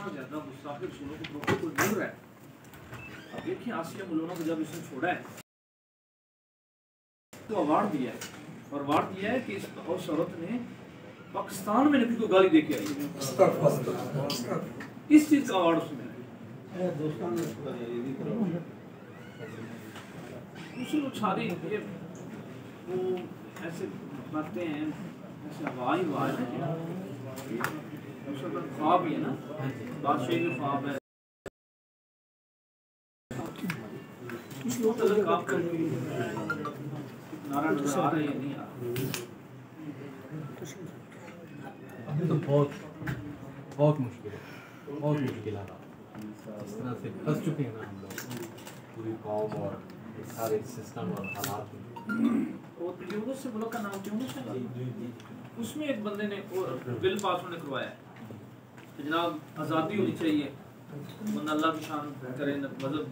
इतना ज्यादा मुस्ताकिल सुनो को प्रोटोकॉल मिल रहा है। अब देखिए आसिया मुलोना को जब इसने छोड़ा है तो अवार्ड दिया है, और अवार्ड दिया है कि इस औरत ने पाकिस्तान में नबी को गाली दे के आई है, इस चीज का अवार्ड उसने दूसरी सारी ये वो ऐसे बातें हैं, ऐसे हवा ही हवा है, ख्वाब ही है ना, बादशाह के ख्वाब है, कुछ लोग अगर काम कर नारा नजर आ रहे हैं नहीं आ अभी तो बहुत मुश्किल है, बहुत मुश्किल आ रहा इस तरह से फंस चुके हैं ना हम लोग, पूरी कौम और सारे सिस्टम और हालात में। और ट्यूनिस से मुल्क का नाम ट्यूनिस है, उसमें एक बंदे ने बिल पास होने करवाया कि जनाब आज़ादी होनी चाहिए, बंदा अल्लाह की शान करे, मतलब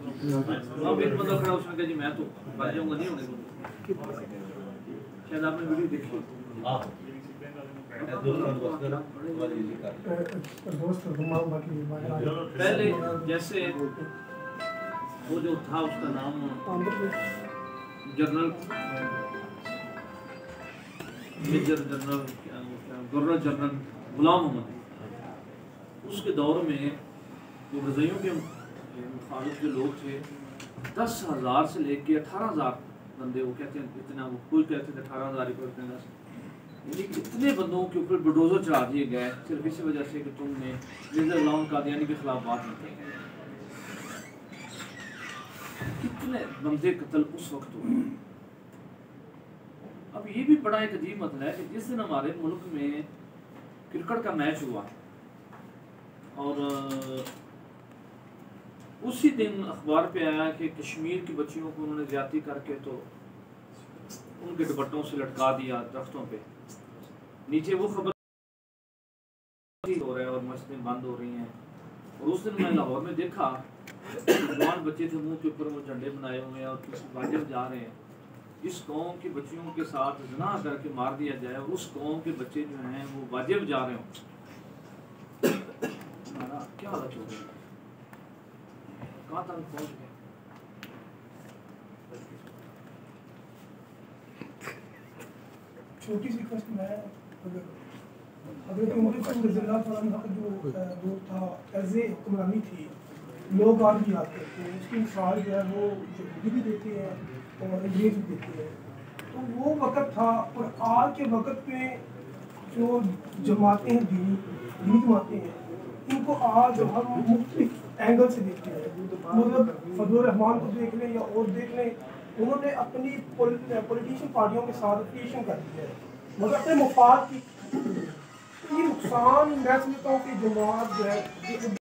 अब एक बंदा खड़ा उसने कहा जी मैं तो भाग जाऊंगा, नहीं होने दूंगा। शायद आपने वीडियो देखी, पहले जैसे वो जो था उसका नाम general major general governor general Ghulam Mohammad, उसके दौर में जो रज़इयों के मुखालिफ जो लोग थे 10,000 से लेके 18,000 बंदे, वो कहते हैं इतना, वो कोई कहते थे 18,000 यानी इतने बंदों के ऊपर बुलडोजर चढ़ा दिए गए सिर्फ इसी वजह से कि तुमने रिजर लॉन कादियानी के खिलाफ बात नहीं की। कितने बंदे कत्ल उस वक्त हुए। अब ये भी बड़ा एक अजीब मसला है कि जिस दिन हमारे मुल्क में क्रिकेट का मैच हुआ और उसी दिन अखबार पे आया कि कश्मीर की बच्चियों को उन्होंने ज्यादती करके तो उनके दुपट्टों से लटका दिया दरख्तों पे, नीचे वो खबर हो रहा है और मस्जिदें बंद हो रही हैं। और उस दिन मैं लाहौर में देखा जवान बच्चे थे, मुंह के ऊपर वो झंडे बनाए हुए हैं और किसी वाजिब जा रहे हैं, इस कौम की बच्चियों के साथ ज़िना करके मार दिया जाए और उस कौम के बच्चे जो हैं वो वाजिब जा रहे हों, क्या हालत हो गई, कहाँ तक पहुँच गए। छोटी सी रिक्वेस्ट मैं अगर उमर जो था एज ए हुक्मरानी थी, लोग आज भी आते थे, उसकी मिसाल जो है वो यहूदी भी देते हैं और अंग्रेज भी देते हैं। तो वो वक़्त था, और आज के वक़्त में जो जमातें हैं, दीनी जमातें हैं, इनको आज हम मुख्तलिफ एंगल से देखते हैं। मतलब फजलुर रहमान को देख लें या और देख लें, उन्होंने अपनी पॉलिटिशियन पार्टियों के साथ एफिलिएशन कर दी है, मगर अपने मुफाद की ये नुकसान मैं समझता हूँ कि जमात जो है